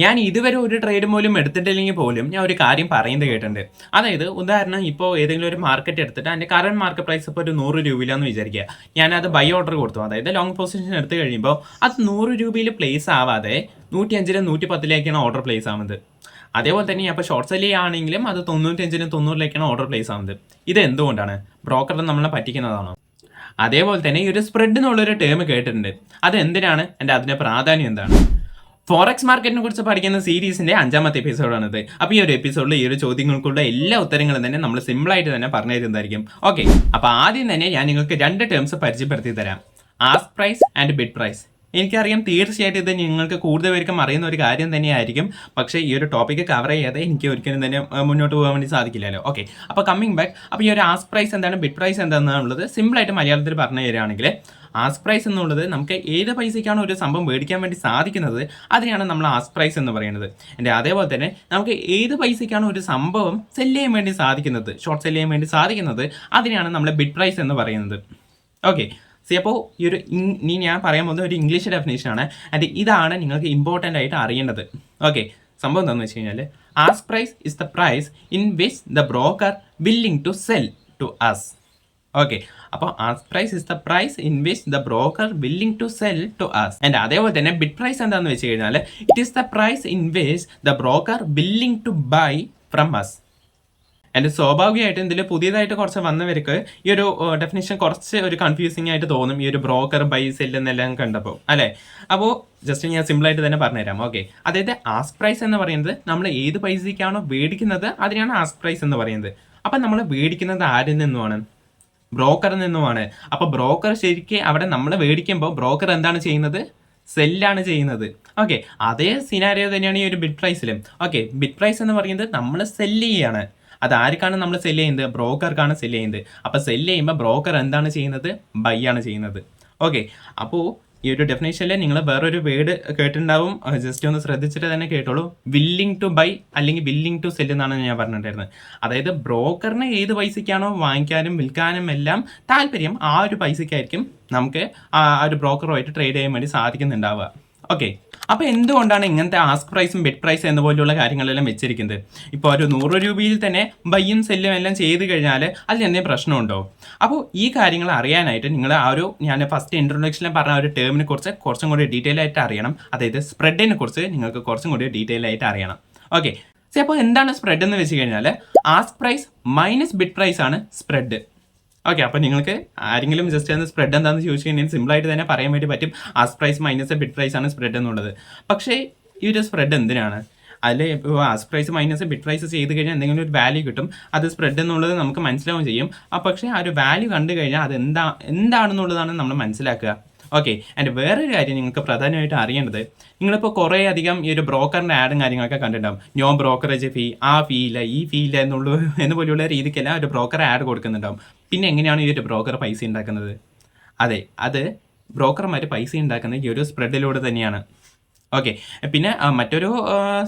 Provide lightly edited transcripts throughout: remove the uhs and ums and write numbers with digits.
ഞാൻ ഇതുവരെ ഒരു ട്രേഡ് പോലും എടുത്തിട്ടില്ലെങ്കിൽ പോലും ഞാൻ ഒരു കാര്യം പറയുന്നത് കേട്ടിട്ടുണ്ട്. അതായത് ഉദാഹരണം ഇപ്പോൾ ഏതെങ്കിലും ഒരു മാർക്കറ്റ് എടുത്തിട്ട് അതിൻ്റെ കറണ്ട് മാർക്കറ്റ് പ്രൈസ് ഇപ്പോൾ ഒരു 100 രൂപയിലാന്ന് വിചാരിക്കുക. ഞാനത് ബൈ ഓർഡർ കൊടുത്തു, അതായത് ലോങ് പൊസിഷൻ എടുത്തു കഴിയുമ്പോൾ അത് 100 രൂപയിൽ പ്ലേസ് ആവാതെ 105-നും 110-ലേക്കാണ് ഓർഡർ പ്ലേസ് ആവുന്നത്. അതേപോലെ തന്നെ അപ്പോൾ ഷോർട്ട് സെല്ലി ആണെങ്കിലും അത് 95-നും 90-ലേക്കാണ് ഓർഡർ പ്ലേസ് ആവുന്നത്. ഇത് എന്തുകൊണ്ടാണ്? ബ്രോക്കർ നമ്മളെ പറ്റിക്കുന്നതാണോ? അതേപോലെ തന്നെ ഈ ഒരു സ്പ്രെഡ് എന്നുള്ളൊരു ടേം കേട്ടിട്ടുണ്ട്. അത് എന്തിനാണ്? അതിൻ്റെ പ്രാധാന്യം എന്താണ്? ഫോറക്സ് മാർക്കറ്റിനെ കുറിച്ച് പഠിക്കുന്ന സീരീസിന്റെ 5ാമത്തെ എപ്പിസോഡാണിത്. അപ്പോൾ ഈ ഒരു എപ്പിസോഡിൽ ഈ ഒരു ചോദ്യങ്ങൾക്കുള്ള എല്ലാ ഉത്തരങ്ങളും തന്നെ നമ്മൾ സിമ്പിളായിട്ട് തന്നെ പറഞ്ഞു തരുന്നതായിരിക്കും. ഓക്കെ, അപ്പോൾ ആദ്യം തന്നെ ഞാൻ നിങ്ങൾക്ക് 2 ടേംസ് പരിചയപ്പെടുത്തി തരാം: ask price and bid price. എനിക്കറിയാം തീർച്ചയായിട്ടും ഇത് നിങ്ങൾക്ക് കൂടുതൽ പേർക്കും അറിയുന്ന ഒരു കാര്യം തന്നെയായിരിക്കും. പക്ഷേ ഈ ഒരു ടോപ്പിക്ക് കവർ ചെയ്യാതെ എനിക്ക് ഒരിക്കലും തന്നെ മുന്നോട്ട് പോകാൻ വേണ്ടി സാധിക്കില്ലല്ലോ. ഓക്കെ, അപ്പോൾ കമ്മിങ് ബാക്ക്. അപ്പോൾ ഈ ഒരു ആസ്ക് പ്രൈസ് എന്താണ്, ബിഡ് പ്രൈസ് എന്താണെന്നുള്ളത് സിമ്പിളായിട്ട് മലയാളത്തിൽ പറഞ്ഞു തരികയാണെങ്കിൽ, ആസ്ക് പ്രൈസ് എന്നുള്ളത് നമുക്ക് ഏത് പൈസയ്ക്കാണ് ഒരു സംഭവം മേടിക്കാൻ വേണ്ടി സാധിക്കുന്നത് അതിനെയാണ് നമ്മൾ ആസ്ക് പ്രൈസ് എന്ന് പറയുന്നത്. അതേപോലെ തന്നെ നമുക്ക് ഏത് പൈസയ്ക്കാണ് ഒരു സംഭവം സെല് ചെയ്യാൻ വേണ്ടി സാധിക്കുന്നത്, ഷോർട്ട് സെല് ചെയ്യാൻ വേണ്ടി സാധിക്കുന്നത്, അതിനെയാണ് നമ്മൾ ബിഡ് പ്രൈസ് എന്ന് പറയുന്നത്. ഓക്കെ, അപ്പോൾ ഈ ഒരു ഇനി ഞാൻ പറയാൻ പോകുന്ന ഒരു ഇംഗ്ലീഷ് ഡെഫിനേഷനാണ്. ഇതാണ് നിങ്ങൾക്ക് ഇമ്പോർട്ടൻ്റ് ആയിട്ട് അറിയേണ്ടത്. ഓക്കെ, സംഭവം എന്താണെന്ന് വെച്ച് കഴിഞ്ഞാൽ, ask price is the price in which the broker willing to sell to us. Okay, അപ്പോൾ ask price is the price in which the broker willing to sell to us. അതേപോലെ തന്നെ bid price എന്താണെന്ന് വെച്ച് കഴിഞ്ഞാൽ, it is the price in which the broker willing to buy from us. സ്വാഭാവികമായിട്ടും ഇതിൽ പുതിയതായിട്ട് കുറച്ച് വന്നവർക്ക് ഈ ഒരു ഡെഫിനേഷൻ കുറച്ച് ഒരു കൺഫ്യൂസിങ് ആയിട്ട് തോന്നും, ഈ ഒരു ബ്രോക്കർ ബൈ സെൽ എന്നെല്ലാം കണ്ടപ്പോൾ, അല്ലേ? അപ്പോൾ ജസ്റ്റ് ഞാൻ സിമ്പിളായിട്ട് തന്നെ പറഞ്ഞുതരാം. ഓക്കെ, അതായത് ആസ്ക് പ്രൈസ് എന്ന് പറയുന്നത് നമ്മൾ ഏത് പൈസയ്ക്കാണോ മേടിക്കുന്നത് അതിനാണ് ആസ്ക് പ്രൈസ് എന്ന് പറയുന്നത്. അപ്പം നമ്മൾ മേടിക്കുന്നത് ആരിൽ നിന്നുമാണ്? ബ്രോക്കറിൽ നിന്നുമാണ്. അപ്പോൾ ബ്രോക്കർ ശരിക്കും അവിടെ നമ്മൾ മേടിക്കുമ്പോൾ ബ്രോക്കർ എന്താണ് ചെയ്യുന്നത്? സെല്ലാണ് ചെയ്യുന്നത്. ഓക്കെ, അതേ സിനാരിയോ തന്നെയാണ് ഈ ഒരു ബിഡ് പ്രൈസിലും. ഓക്കെ, ബിഡ് പ്രൈസ് എന്ന് പറയുന്നത് നമ്മൾ സെല്ല് ചെയ്യാണ്. അത് ആർക്കാണ് നമ്മൾ സെല്ല് ചെയ്യുന്നത്? ബ്രോക്കർക്കാണ് സെല്ല് ചെയ്യുന്നത്. അപ്പോൾ സെല്ല് ചെയ്യുമ്പോൾ ബ്രോക്കർ എന്താണ് ചെയ്യുന്നത്? ബൈ ആണ് ചെയ്യുന്നത്. ഓക്കെ, അപ്പോൾ ഈ ഒരു ഡെഫിനേഷനിൽ നിങ്ങൾ വേറൊരു വേർഡ് കേട്ടിട്ടുണ്ടാവും, ജസ്റ്റ് ഒന്ന് ശ്രദ്ധിച്ചിട്ട് തന്നെ കേട്ടോളൂ. വില്ലിംഗ് ടു ബൈ അല്ലെങ്കിൽ വില്ലിംഗ് ടു സെല് എന്നാണ് ഞാൻ പറഞ്ഞിട്ടുണ്ടായിരുന്നത്. അതായത് ബ്രോക്കറിന് ഏത് പൈസയ്ക്കാണോ വാങ്ങിക്കാനും വിൽക്കാനും എല്ലാം താല്പര്യം, ആ ഒരു പൈസയ്ക്കായിരിക്കും നമുക്ക് ആ ഒരു ബ്രോക്കറുമായിട്ട് ട്രേഡ് ചെയ്യാൻ വേണ്ടി സാധിക്കുന്നുണ്ടാവുക. ഓക്കെ, അപ്പോൾ എന്തുകൊണ്ടാണ് ഇങ്ങനത്തെ ആസ്ക് പ്രൈസും ബിഡ് പ്രൈസും എന്നുപോലുള്ള കാര്യങ്ങളെല്ലാം വെച്ചിരിക്കുന്നത്? ഇപ്പോൾ ഒരു 100 രൂപയിൽ തന്നെ ബൈയും സെല്ലും എല്ലാം ചെയ്ത് കഴിഞ്ഞാൽ അതിൽ എന്തെങ്കിലും പ്രശ്നമുണ്ടോ? അപ്പോൾ ഈ കാര്യങ്ങൾ അറിയാനായിട്ട് നിങ്ങൾ ഞാൻ ഫസ്റ്റ് ഇൻട്രൊഡക്ഷനിൽ പറഞ്ഞ ഒരു ടേമിനെ കുറിച്ച് കുറച്ചും കൂടി ഡീറ്റെയിൽ ആയിട്ട് അറിയണം. അതായത് സ്പ്രെഡിനെ കുറിച്ച് നിങ്ങൾക്ക് കുറച്ചും കൂടി ഡീറ്റെയിൽ ആയിട്ട് അറിയണം. ഓക്കെ, അപ്പോൾ എന്താണ് സ്പ്രെഡ് എന്ന് വെച്ച് കഴിഞ്ഞാൽ, ask price minus bid price ആണ് സ്പ്രെഡ്. ഓക്കെ, അപ്പോൾ നിങ്ങൾക്ക് ആരെങ്കിലും ജസ്റ്റ് ഒന്ന് സ്പ്രെഡ് എന്താണെന്ന് ചോദിച്ചു കഴിഞ്ഞാൽ സിമ്പിളായിട്ട് തന്നെ പറയാൻ വേണ്ടി പറ്റും, ask price minus bid price ആണ് സ്പ്രെഡ് എന്നുള്ളത്. പക്ഷേ ഈ ഒരു സ്പ്രെഡ് എന്തിനാണ്? അതിൽ ഇപ്പോൾ ask price minus bid price ചെയ്ത് കഴിഞ്ഞാൽ എന്തെങ്കിലും ഒരു വാല്യൂ കിട്ടും, അത് സ്പ്രെഡ് എന്നുള്ളത് നമുക്ക് മനസ്സിലാവുകയും ചെയ്യും. പക്ഷേ ആ ഒരു വാല്യൂ കണ്ടു കഴിഞ്ഞാൽ അത് എന്താണെന്നുള്ളതാണ് നമ്മൾ മനസ്സിലാക്കുക. ഓക്കെ, വേറൊരു കാര്യം നിങ്ങൾക്ക് പ്രധാനമായിട്ട് അറിയേണ്ടത്, നിങ്ങളിപ്പോൾ കുറേ അധികം ഈ ഒരു ബ്രോക്കറിൻ്റെ ആഡും കാര്യങ്ങളൊക്കെ കണ്ടിട്ടുണ്ടാവും. നോ ബ്രോക്കറേജ് ഫീ, ആ ഫീ ഇല്ല, ഈ ഫീ ഇല്ല എന്നുപോലെയുള്ള രീതിക്കെല്ലാം ഒരു ബ്രോക്കർ ആഡ് കൊടുക്കുന്നുണ്ടാവും. പിന്നെ എങ്ങനെയാണ് ഈ ഒരു ബ്രോക്കർ പൈസ ഉണ്ടാക്കുന്നത്? അതെ, അത് ബ്രോക്കർമാർ പൈസ ഉണ്ടാക്കുന്നത് ഈ ഒരു സ്പ്രെഡിലൂടെ തന്നെയാണ്. ഓക്കെ, പിന്നെ മറ്റൊരു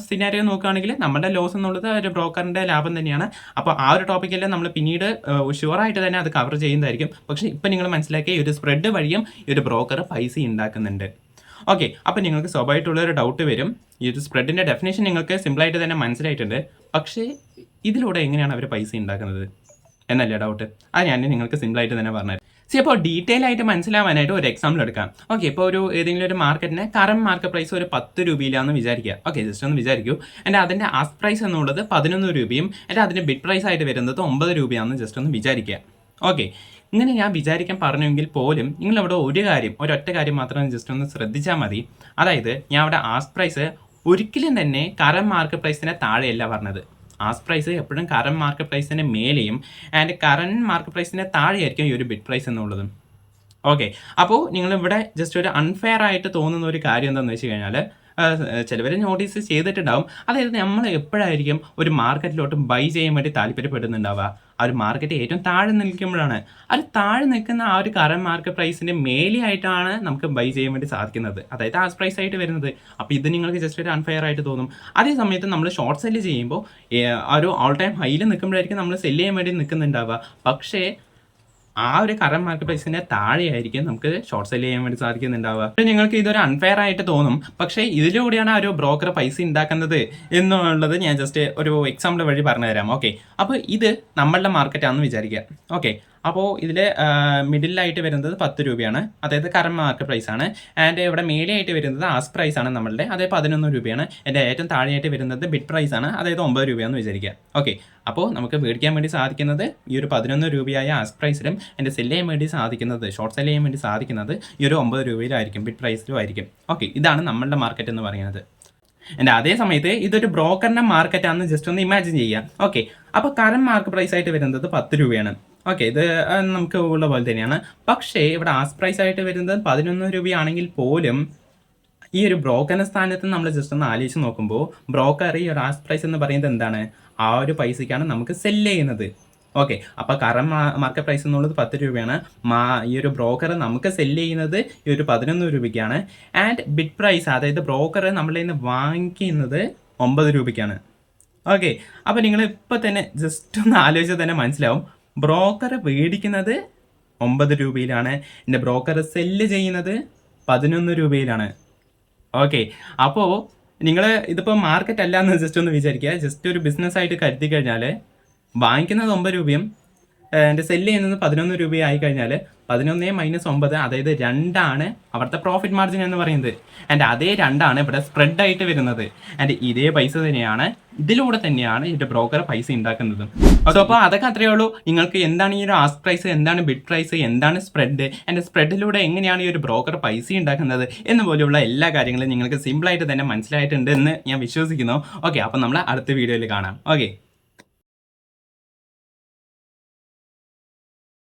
സിനാരിയോ നോക്കുകയാണെങ്കിൽ നമ്മുടെ ലോസ് എന്നുള്ളത് ഒരു ബ്രോക്കറിൻ്റെ ലാഭം തന്നെയാണ്. അപ്പോൾ ആ ഒരു ടോപ്പിക്കെല്ലാം നമ്മൾ പിന്നീട് ഷുവറായിട്ട് തന്നെ അത് കവർ ചെയ്യുന്നതായിരിക്കും. പക്ഷേ ഇപ്പം നിങ്ങൾ മനസ്സിലാക്കിയ ഈ ഒരു സ്പ്രെഡ് വഴിയും ഈ ഒരു ബ്രോക്കർ പൈസ ഉണ്ടാക്കുന്നുണ്ട്. ഓക്കെ, അപ്പോൾ നിങ്ങൾക്ക് സ്വാഭാവികമായിട്ടുള്ളൊരു ഡൗട്ട് വരും, ഈ ഒരു സ്പ്രെഡിൻ്റെ ഡെഫിനേഷൻ നിങ്ങൾക്ക് സിമ്പിളായിട്ട് തന്നെ മനസ്സിലായിട്ടുണ്ട്, പക്ഷേ ഇതിലൂടെ എങ്ങനെയാണ് അവർ പൈസ ഉണ്ടാക്കുന്നത് എന്നല്ലേ ഡൗട്ട്? അത് ഞാൻ നിങ്ങൾക്ക് സിമ്പിളായിട്ട് തന്നെ പറഞ്ഞുതരാം. അപ്പോൾ ഡീറ്റെയിൽ ആയിട്ട് മനസ്സിലാവാനായിട്ട് ഒരു എക്സാമ്പിൾ എടുക്കാം. ഓക്കെ, ഇപ്പോൾ ഏതെങ്കിലും ഒരു മാർക്കറ്റിന് കറന്റ് മാർക്കറ്റ് പ്രൈസ് ഒരു 10 രൂപയിലാണെന്ന് വിചാരിക്കുക. ഓക്കെ, ജസ്റ്റ് ഒന്ന് വിചാരിക്കൂ. അതിൻ്റെ ആസ്ക് പ്രൈസ് എന്നുള്ളത് 11 രൂപയും അതിൻ്റെ ബിഡ് പ്രൈസ് ആയിട്ട് വരുന്നത് 9 രൂപയാണെന്ന് ജസ്റ്റ് ഒന്ന് വിചാരിക്കുക. ഓക്കെ, ഇങ്ങനെ ഞാൻ വിചാരിക്കാൻ പറഞ്ഞെങ്കിൽ പോലും നിങ്ങളവിടെ ഒരൊറ്റ കാര്യം മാത്രം ജസ്റ്റ് ഒന്ന് ശ്രദ്ധിച്ചാൽ മതി. അതായത് ഞാൻ അവിടെ ആസ്ക് പ്രൈസ് ഒരിക്കലും തന്നെ കറന്റ് മാർക്കറ്റ് പ്രൈസിനെ താഴെയല്ല പറഞ്ഞത്. ആസ്ക് പ്രൈസ് എപ്പോഴും കറന്റ് മാർക്കറ്റ് പ്രൈസിന് മേലെയും കറന്റ് മാർക്കറ്റ് പ്രൈസിന് താഴെയായിരിക്കും ഈ ഒരു ബിഡ് പ്രൈസ് എന്നുള്ളത്. ഓക്കെ, അപ്പോൾ നിങ്ങളിവിടെ ജസ്റ്റ് ഒരു അൺഫെയർ ആയിട്ട് തോന്നുന്ന ഒരു കാര്യം എന്താണെന്ന് വെച്ച് കഴിഞ്ഞാൽ, ചിലവർ നോട്ടീസ് ചെയ്തിട്ടുണ്ടാവും. അതായത് നമ്മൾ എപ്പോഴായിരിക്കും ഒരു മാർക്കറ്റിലോട്ട് ബൈ ചെയ്യാൻ വേണ്ടി താല്പര്യപ്പെടുന്നുണ്ടാവുക? ആ ഒരു മാർക്കറ്റ് ഏറ്റവും താഴെ നിൽക്കുമ്പോഴാണ്. അത് താഴെ നിൽക്കുന്ന ആ ഒരു കറന്റ് മാർക്കറ്റ് പ്രൈസിൻ്റെ മേലെയായിട്ടാണ് നമുക്ക് ബൈ ചെയ്യാൻ വേണ്ടി സാധിക്കുന്നത്, അതായത് ആസ്ക് പ്രൈസ് ആയിട്ട് വരുന്നത്. അപ്പോൾ ഇത് നിങ്ങൾക്ക് ജസ്റ്റ് ഒരു അൺഫെയർ ആയിട്ട് തോന്നും. അതേ സമയത്ത് നമ്മൾ ഷോർട്ട് സെല്ല് ചെയ്യുമ്പോൾ ആ ഒരു ഓൾ ടൈം ഹൈയിൽ നിൽക്കുമ്പോഴായിരിക്കും നമ്മൾ സെല്ല് ചെയ്യാൻ വേണ്ടി നിൽക്കുന്നുണ്ടാവുക. പക്ഷേ ആ ഒരു കറന്റ് മാർക്കറ്റ് പ്രൈസിന്റെ താഴെയായിരിക്കും നമുക്ക് ഷോർട്ട് സെൽ ചെയ്യാൻ വേണ്ടി സാധിക്കുന്നുണ്ടാവുക. അപ്പോൾ നിങ്ങൾക്ക് ഇതൊരു അൺഫെയർ ആയിട്ട് തോന്നും, പക്ഷേ ഇതിലൂടെയാണ് ആ ഒരു ബ്രോക്കർ പൈസ ഉണ്ടാക്കുന്നത് എന്നുള്ളത് ഞാൻ ജസ്റ്റ് ഒരു എക്സാമ്പിൾ വഴി പറഞ്ഞു തരാം. ഓക്കെ, അപ്പോൾ ഇത് നമ്മളുടെ മാർക്കറ്റാണെന്ന് വിചാരിക്കുക. ഓക്കെ, അപ്പോൾ ഇതിൽ മിഡിലായിട്ട് വരുന്നത് 10 രൂപയാണ്, അതായത് കറന്റ് മാർക്കറ്റ് പ്രൈസ് ആണ്. ആൻഡ് ഇവിടെ മേലെയായിട്ട് വരുന്നത് ആസ്ക് പ്രൈസ് ആണ് നമ്മളുടെ, അതായത് 11 രൂപയാണ്. എൻ്റെ ഏറ്റവും താഴെയായിട്ട് വരുന്നത് ബിഡ് പ്രൈസ് ആണ്, അതായത് 9 രൂപയാണെന്ന് വിചാരിക്കുക. ഓക്കെ, അപ്പോൾ നമുക്ക് മേടിക്കാൻ വേണ്ടി സാധിക്കുന്നത് ഈ ഒരു 11 രൂപയായ ആസ്ക് പ്രൈസിലും എൻ്റെ സെല് ചെയ്യാൻ വേണ്ടി സാധിക്കുന്നത്, ഷോർട്ട് സെല് ചെയ്യാൻ വേണ്ടി സാധിക്കുന്നത് ഈ ഒരു 9 രൂപയിലായിരിക്കും, ബിഡ് പ്രൈസിലും ആയിരിക്കും. ഓക്കെ, ഇതാണ് നമ്മളുടെ മാർക്കറ്റ് എന്ന് പറയുന്നത്. എൻ്റെ അതേ സമയത്ത് ഇതൊരു ബ്രോക്കറിൻ്റെ മാർക്കറ്റാണെന്ന് ജസ്റ്റ് ഒന്ന് ഇമാജിൻ ചെയ്യാം. ഓക്കെ, അപ്പോൾ കറന്റ് മാർക്കറ്റ് പ്രൈസ് ആയിട്ട് വരുന്നത് 10 രൂപയാണ്. ഓക്കെ, ഇത് നമുക്ക് ഉള്ള പോലെ തന്നെയാണ്. പക്ഷേ ഇവിടെ ആസ്ക് പ്രൈസ് ആയിട്ട് വരുന്നത് 11 രൂപയാണെങ്കിൽ പോലും ഈ ഒരു ബ്രോക്കറിന്റെ സ്ഥാനത്ത് നമ്മൾ ജസ്റ്റ് ഒന്ന് ആലോചിച്ച് നോക്കുമ്പോൾ ബ്രോക്കർ ഈ ഒരു ആസ്ക് പ്രൈസ് എന്ന് പറയുന്നത് എന്താണ്, ആ ഒരു പൈസയ്ക്കാണ് നമുക്ക് സെല്ല് ചെയ്യുന്നത്. ഓക്കെ, അപ്പോൾ കറന്റ് മാർക്കറ്റ് പ്രൈസ് എന്നുള്ളത് 10 രൂപയാണ്. ഈ ഒരു ബ്രോക്കർ നമുക്ക് സെല്ല് ചെയ്യുന്നത് ഈ ഒരു 11 രൂപയ്ക്കാണ്. ആൻഡ് ബിഡ് പ്രൈസ്, അതായത് ബ്രോക്കർ നമ്മളിൽ നിന്ന് വാങ്ങിക്കുന്നത് 9 രൂപയ്ക്കാണ്. ഓക്കെ, അപ്പോൾ നിങ്ങൾ ഇപ്പോൾ തന്നെ ജസ്റ്റ് ഒന്ന് ആലോചിച്ചാൽ തന്നെ മനസ്സിലാവും, ബ്രോക്കർ മേടിക്കുന്നത് 9 രൂപയിലാണ്, എൻ്റെ ബ്രോക്കർ സെല്ല് ചെയ്യുന്നത് 11 രൂപയിലാണ്. ഓക്കെ, അപ്പോൾ നിങ്ങൾ ഇതിപ്പോൾ മാർക്കറ്റ് അല്ല എന്ന് ജസ്റ്റ് ഒന്ന് വിചാരിക്കുക. ജസ്റ്റ് ഒരു ബിസിനസ്സായിട്ട് കരുതി കഴിഞ്ഞാൽ വാങ്ങിക്കുന്നത് 9 രൂപയും എൻ്റെ സെല്ല് ചെയ്യുന്നത് 11 രൂപയായി കഴിഞ്ഞാൽ 11 - 9, അതായത് 2 അവിടുത്തെ പ്രോഫിറ്റ് മാർജിൻ എന്ന് പറയുന്നത്. ആൻഡ് അതേ 2 ഇവിടെ സ്പ്രെഡ് ആയിട്ട് വരുന്നത്. ആൻഡ് ഇതേ പൈസ തന്നെയാണ്, ഇതിലൂടെ തന്നെയാണ് ഇതിൻ്റെ ബ്രോക്കർ പൈസ ഉണ്ടാക്കുന്നത്. സോ അപ്പോൾ അതൊക്കെ അത്രയേ ഉള്ളൂ. നിങ്ങൾക്ക് എന്താണ് ഈ ഒരു ആസ്ക് പ്രൈസ്, എന്താണ് ബിഡ് പ്രൈസ്, എന്താണ് സ്പ്രെഡ്, ആൻഡ് സ്പ്രെഡിലൂടെ എങ്ങനെയാണ് ഈ ഒരു ബ്രോക്കർ പൈസ ഉണ്ടാക്കുന്നത് എന്ന് പോലെയുള്ള എല്ലാ കാര്യങ്ങളും നിങ്ങൾക്ക് സിമ്പിളായിട്ട് തന്നെ മനസ്സിലായിട്ടുണ്ട് എന്ന് ഞാൻ വിശ്വസിക്കുന്നു. ഓക്കെ, അപ്പോൾ നമ്മൾ അടുത്ത വീഡിയോയിൽ കാണാം. ഓക്കെ.